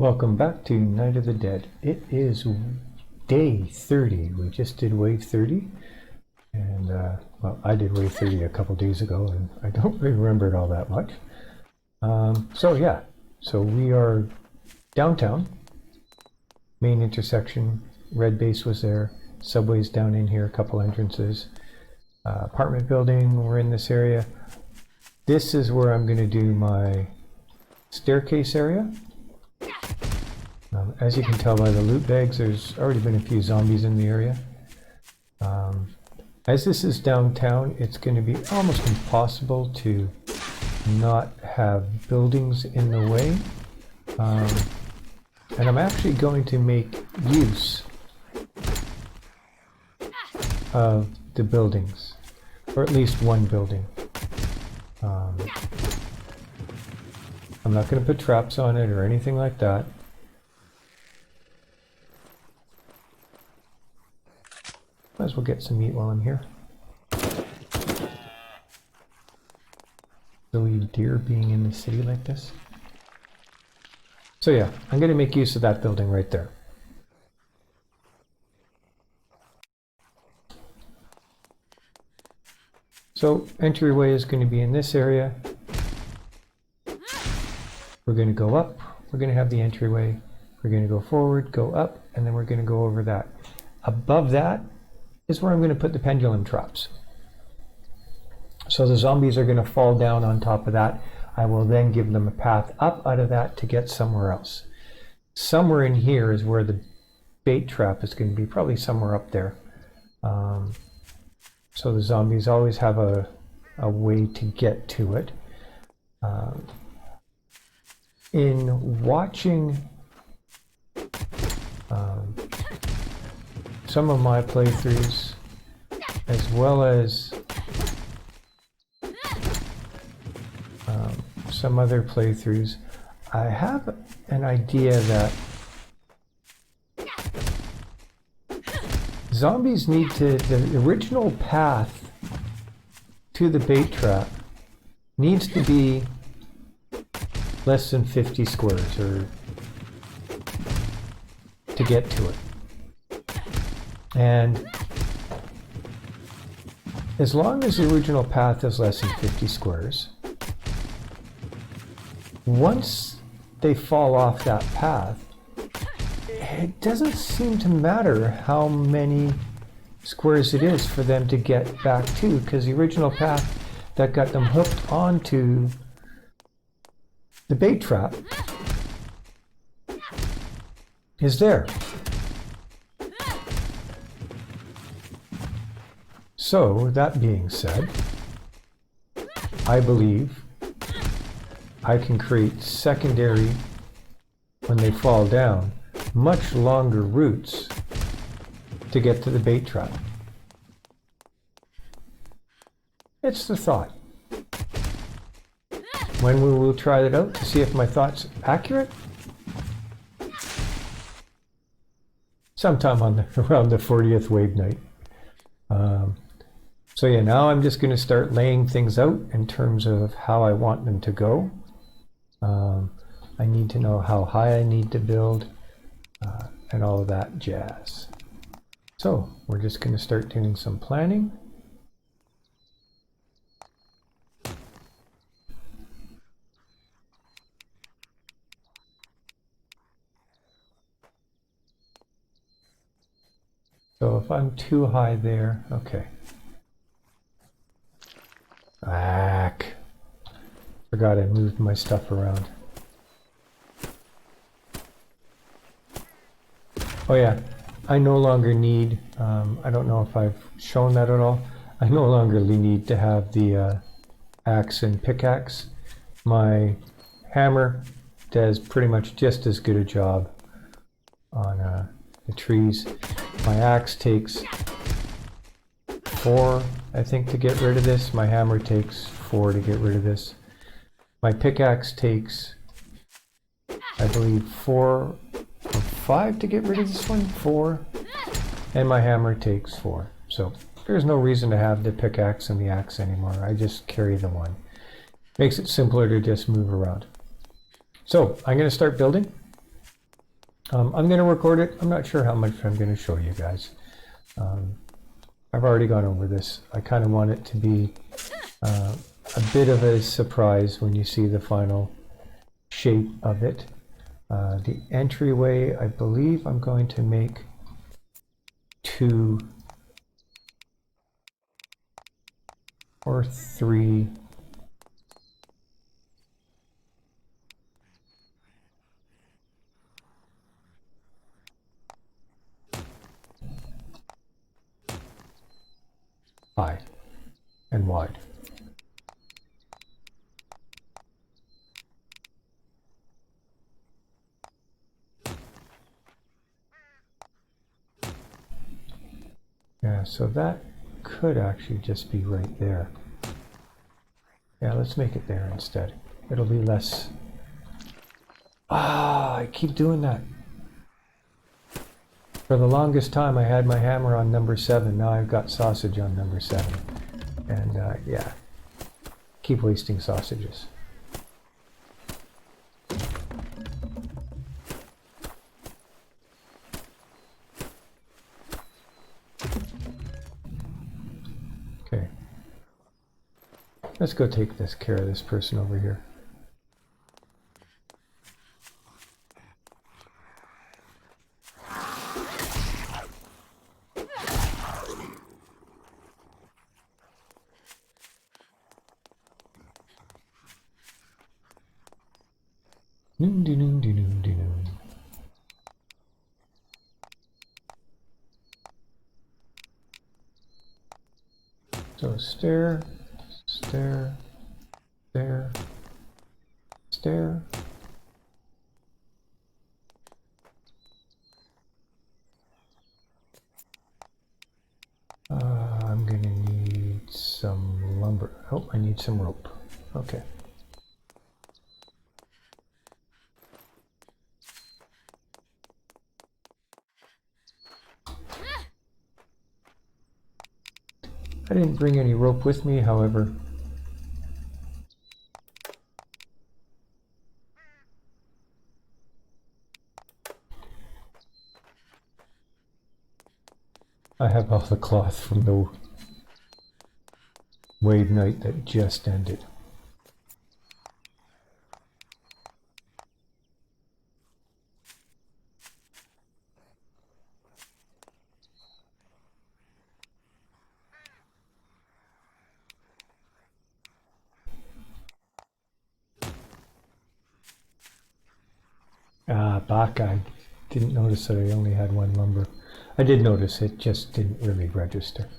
Welcome back to Night of the Dead. It is day 30. We just did wave 30. And, well, I did wave 30 a couple days ago, and I don't really remember it all that much. So we are downtown. Main intersection. Red Base was there. Subway's down in here, a couple entrances. Apartment building, we're in this area. This is where I'm going to do my staircase area. As you can tell by the loot bags, there's already been a few zombies in the area. As this is downtown, it's going to be almost impossible to not have buildings in the way. And I'm actually going to make use of the buildings, or at least one building. I'm not going to put traps on it or anything like that. Might as well get some meat while I'm here. Silly deer being in the city like this. So yeah, I'm going to make use of that building right there. So entryway is going to be in this area. We're going to go up. We're going to have the entryway. We're going to go forward, go up, and then we're going to go over that. Above that is where I'm going to put the pendulum traps. So the zombies are going to fall down on top of that. I will then give them a path up out of that to get somewhere else. Somewhere in here is where the bait trap is going to be, probably somewhere up there. So the zombies always have a way to get to it. In watching some of my playthroughs, as well as some other playthroughs, I have an idea that zombies need to, the original path to the bait trap needs to be less than 50 squares, or to get to it. And as long as the original path is less than 50 squares, once they fall off that path, it doesn't seem to matter how many squares it is for them to get back to, because the original path that got them hooked onto the bait trap is there. So, that being said, I believe I can create secondary, when they fall down, much longer routes to get to the bait trap. It's the thought. When we will try it out to see if my thought's accurate? Sometime on around the 40th wave night. So yeah, now I'm just going to start laying things out in terms of how I want them to go. I need to know how high I need to build, and all of that jazz. So we're just going to start doing some planning. So if I'm too high there, okay. Forgot I moved my stuff around. Oh yeah, I no longer need, I don't know if I've shown that at all, I no longer need to have the axe and pickaxe. My hammer does pretty much just as good a job on the trees. My axe takes 4, I think, to get rid of this. My hammer takes 4 to get rid of this. My pickaxe takes, I believe, 4 or 5 to get rid of this one. 4. And my hammer takes 4. So there's no reason to have the pickaxe and the axe anymore. I just carry the one. Makes it simpler to just move around. So I'm going to start building. I'm going to record it. I'm not sure how much I'm going to show you guys. I've already gone over this. I kind of want it to be a bit of a surprise when you see the final shape of it. The entryway, I believe I'm going to make 2 or 3 high and wide. Yeah, so that could actually just be right there. Yeah, let's make it there instead. It'll be less. I keep doing that. For the longest time, I had my hammer on number 7. Now I've got sausage on number 7. And yeah, keep wasting sausages. Okay. Let's go take care of this person over here. So stair, stair, stair, stair. I'm gonna need some lumber. Oh, I need some rope. Okay. I didn't bring any rope with me, however. I have all the cloth from the wave night that just ended. Back, I didn't notice that I only had 1 lumber. I did notice, it just didn't really register.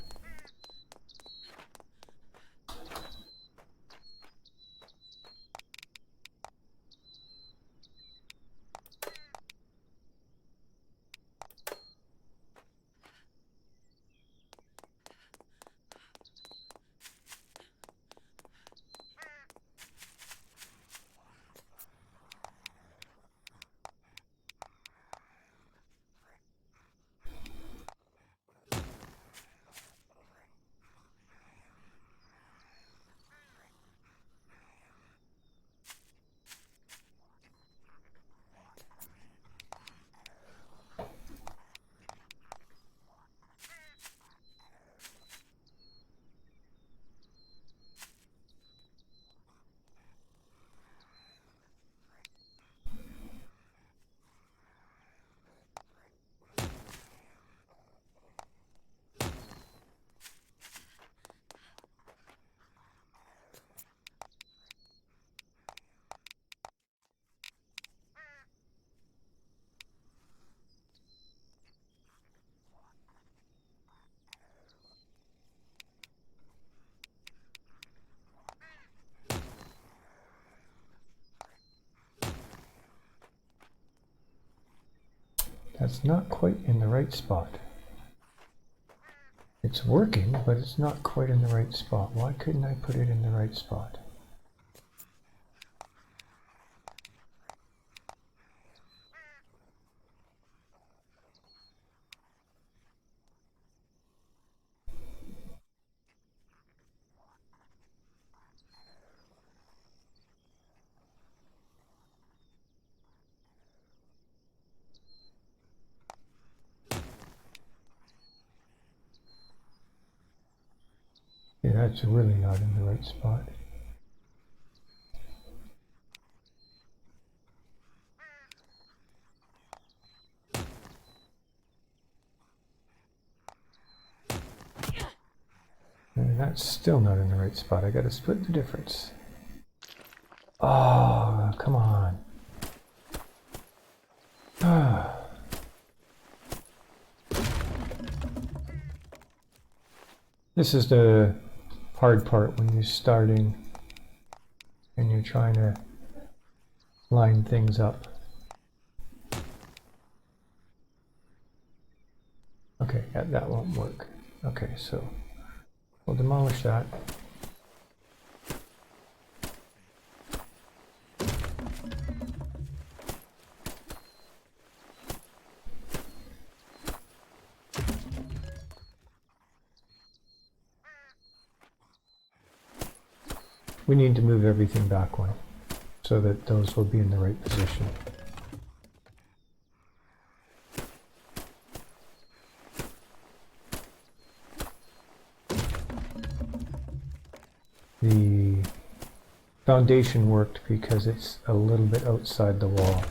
That's not quite in the right spot. It's working, but it's not quite in the right spot. Why couldn't I put it in the right spot? Okay, that's really not in the right spot. And that's still not in the right spot. I gotta split the difference. Oh, come on. This is the hard part when you're starting and you're trying to line things up. Okay, that won't work. Okay, so we'll demolish that. We need to move everything back one so that those will be in the right position. The foundation worked because it's a little bit outside the wall.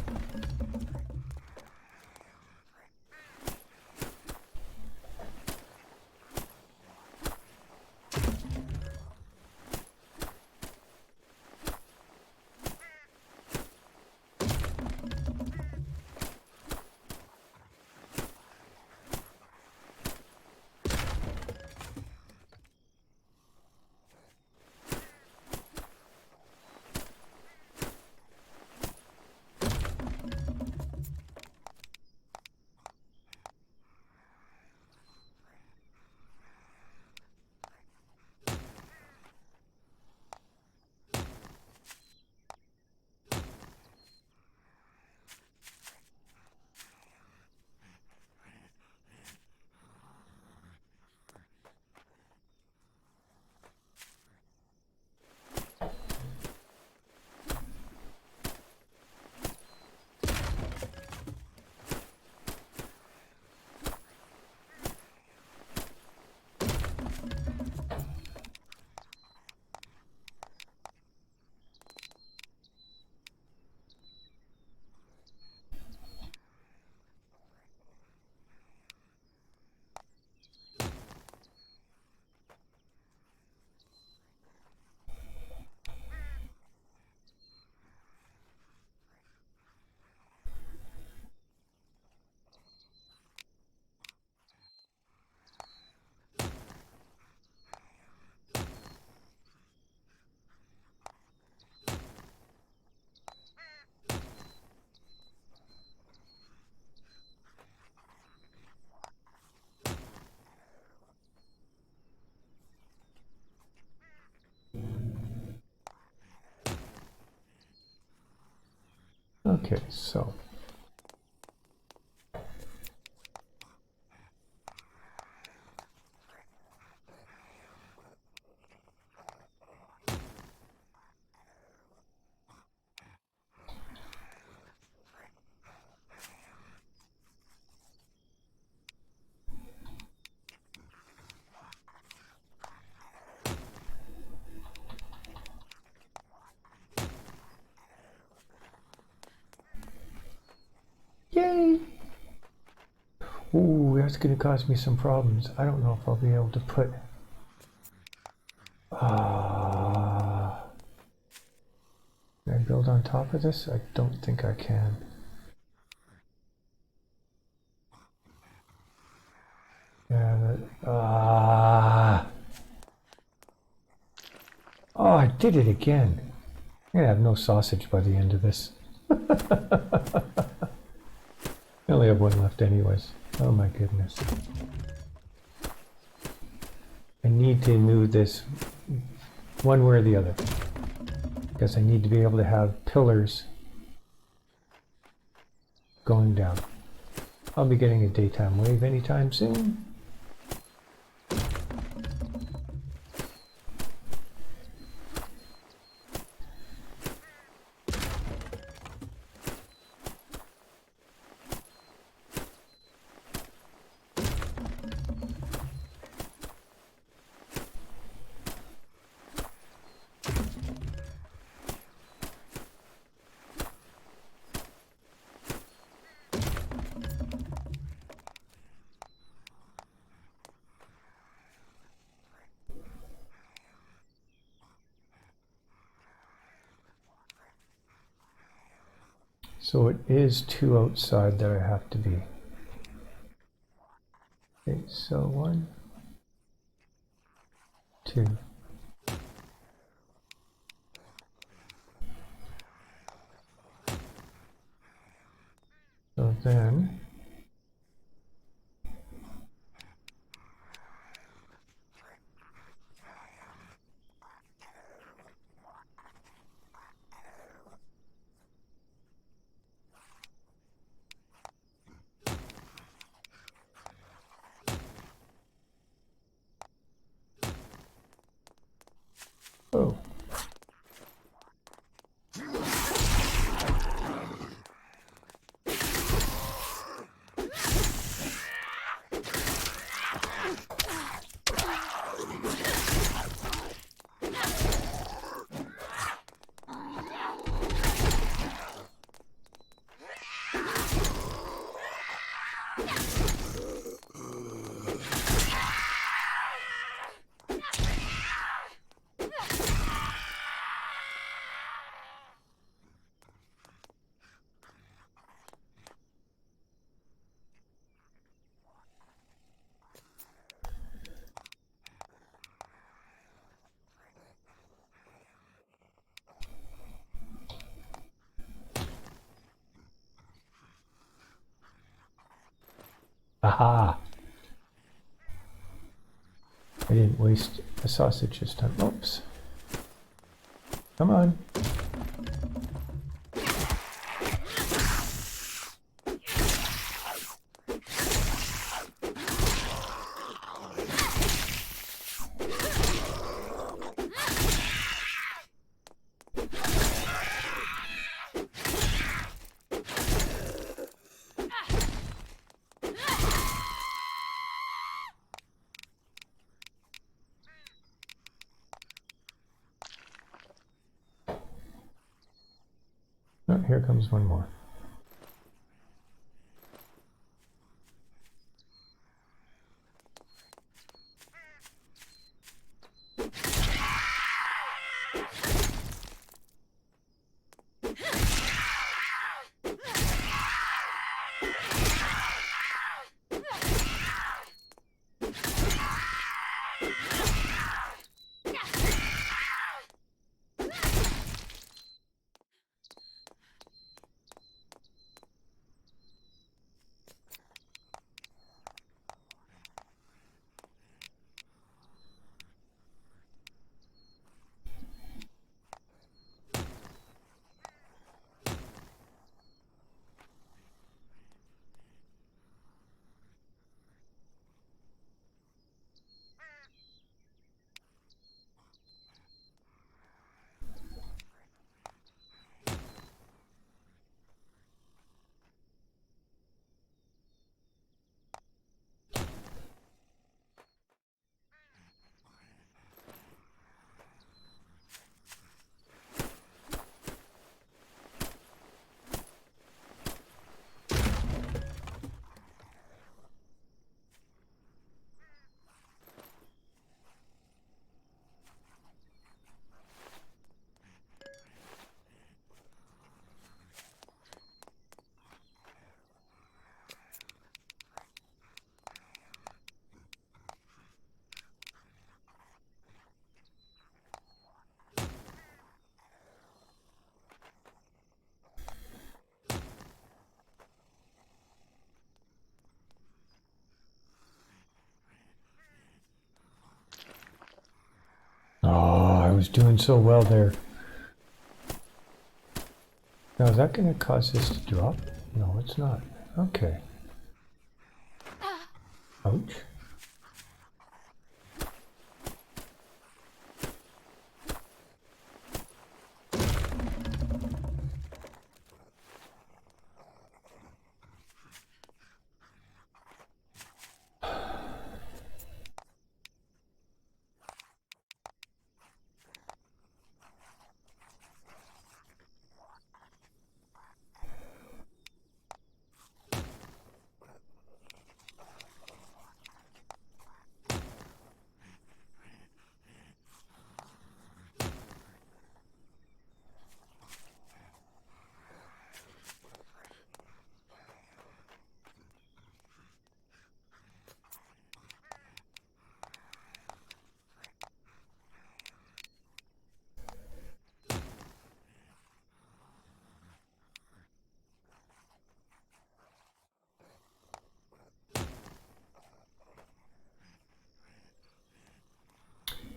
Okay, so yay! Ooh, that's going to cause me some problems. I don't know if I'll be able to put... Can I build on top of this? I don't think I can. Yeah, oh, I did it again. I'm going to have no sausage by the end of this. I only have one left anyways. Oh my goodness. I need to move this one way or the other, because I need to be able to have pillars going down. I'll be getting a daytime wave anytime soon. So it is 2 outside that I have to be. Okay, so 1, 2. So then oh. Aha! I didn't waste a sausage this time. Oops. Come on. Oh, here comes one more. Oh, I was doing so well there. Now, is that going to cause this to drop? No, it's not. Okay. Ouch.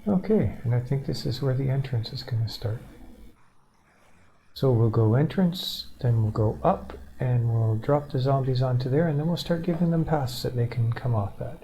Okay, and I think this is where the entrance is going to start. So we'll go entrance, then we'll go up, and we'll drop the zombies onto there, and then we'll start giving them paths that they can come off at.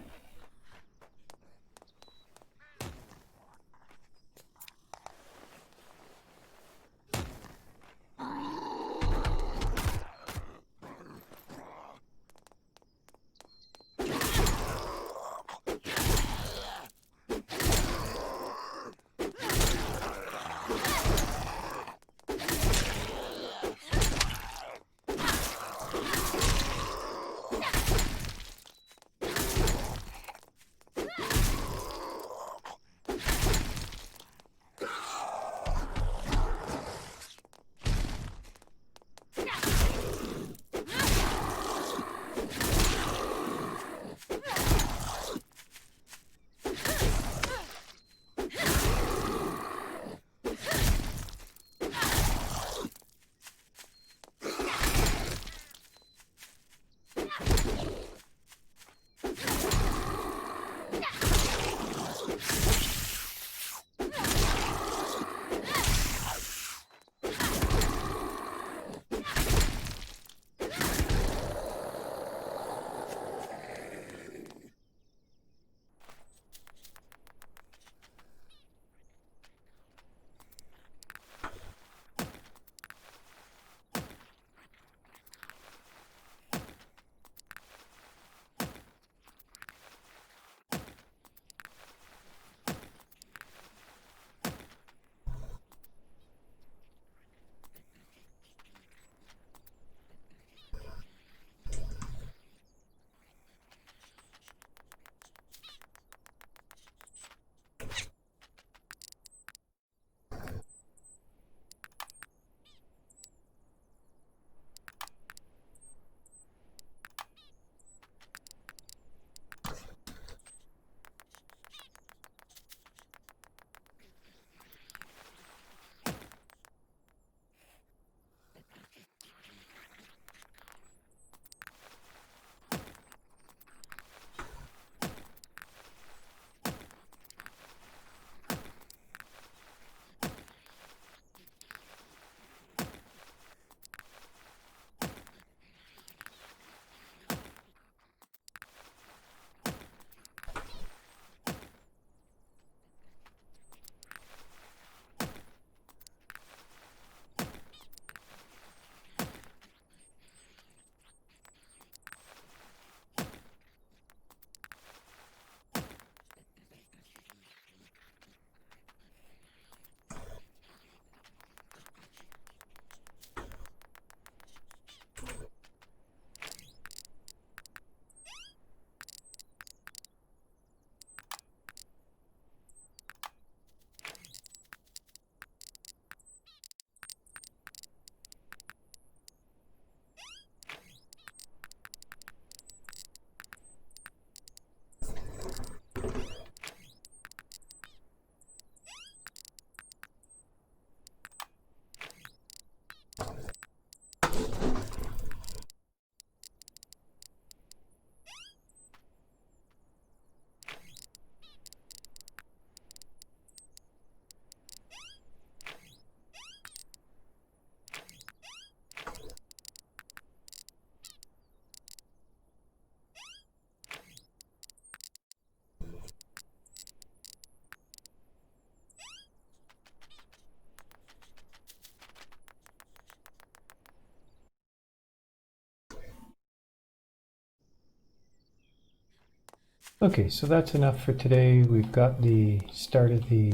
Okay, so that's enough for today. We've got the start of the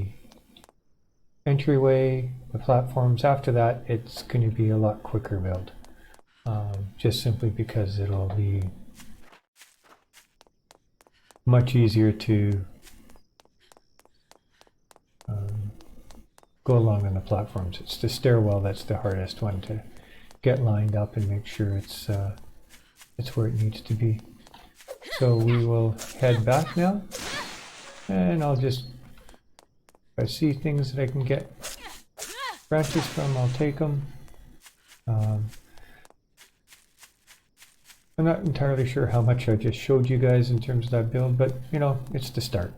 entryway, the platforms. After that, it's going to be a lot quicker build, just simply because it'll be much easier to go along on the platforms. It's the stairwell that's the hardest one to get lined up and make sure it's where it needs to be. So we will head back now, and I'll just, if I see things that I can get branches from, I'll take them. I'm not entirely sure how much I just showed you guys in terms of that build, but you know, it's the start.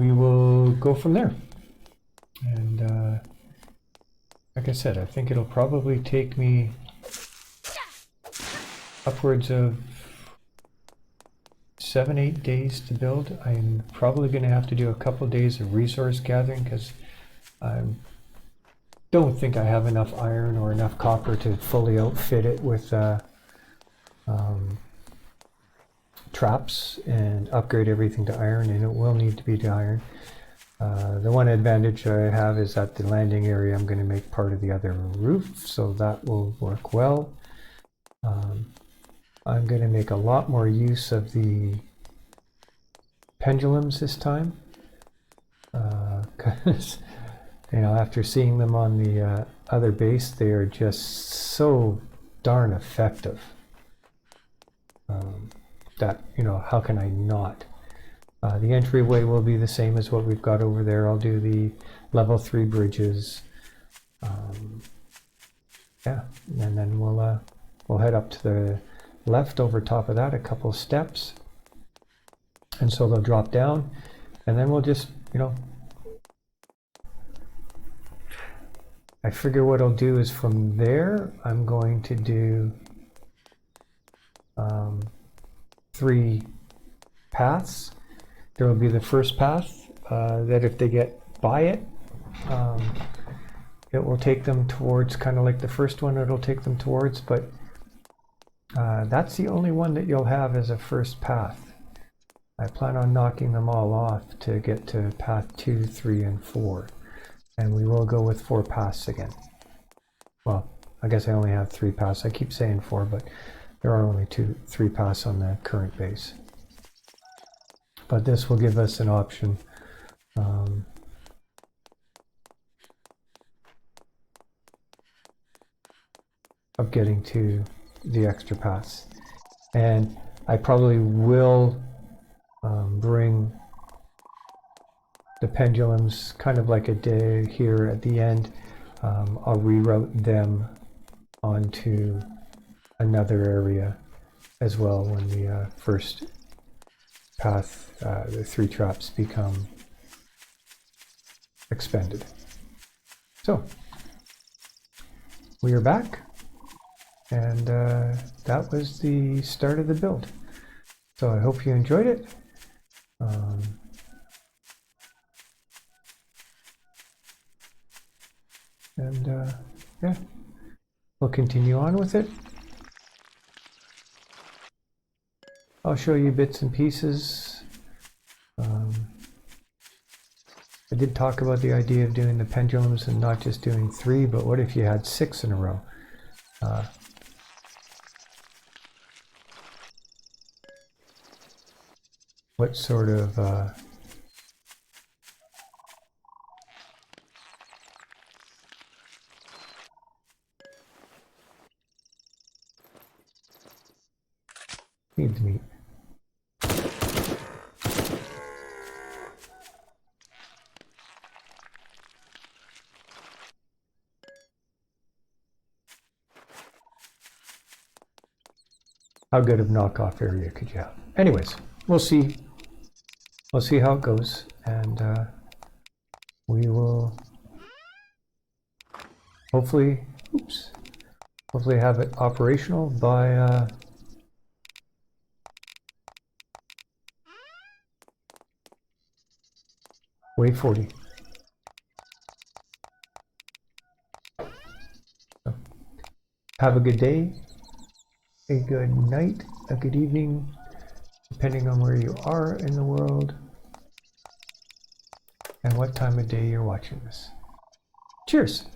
we will go from there. And like I said, I think it'll probably take me upwards of 7-8 days to build. I'm probably going to have to do a couple days of resource gathering because I don't think I have enough iron or enough copper to fully outfit it with traps and upgrade everything to iron, and it will need to be to iron. The one advantage I have is that the landing area I'm going to make part of the other roof, so that will work well. I'm going to make a lot more use of the pendulums this time, because you know, after seeing them on the other base, they are just so darn effective that, you know, how can I not? The entryway will be the same as what we've got over there. I'll do the level 3 bridges. Yeah, and then we'll head up to the left over top of that, a couple steps. And so they'll drop down, and then we'll just, you know, I figure what I'll do is from there, I'm going to do 3 paths. There will be the first path that if they get by it, it will take them towards, kind of like the first one it'll take them towards, but that's the only one that you'll have as a first path. I plan on knocking them all off to get to path 2, 3, and 4. And we will go with 4 paths again. Well, I guess I only have 3 paths. I keep saying 4, but there are only 3 paths on the current base. But this will give us an option of getting to the extra paths. And I probably will bring the pendulums kind of like a day here at the end. I'll reroute them onto another area as well when the first path, the 3 traps become expended. So we are back, and that was the start of the build. So I hope you enjoyed it. Yeah, we'll continue on with it. I'll show you bits and pieces. I did talk about the idea of doing the pendulums and not just doing 3, but what if you had 6 in a row? What sort of needs meat. How good of knockoff area could you have? Anyways, we'll see. We'll see how it goes, and we will hopefully have it operational by wave 40. So, have a good day, a good night, a good evening, depending on where you are in the world and what time of day you're watching this. Cheers!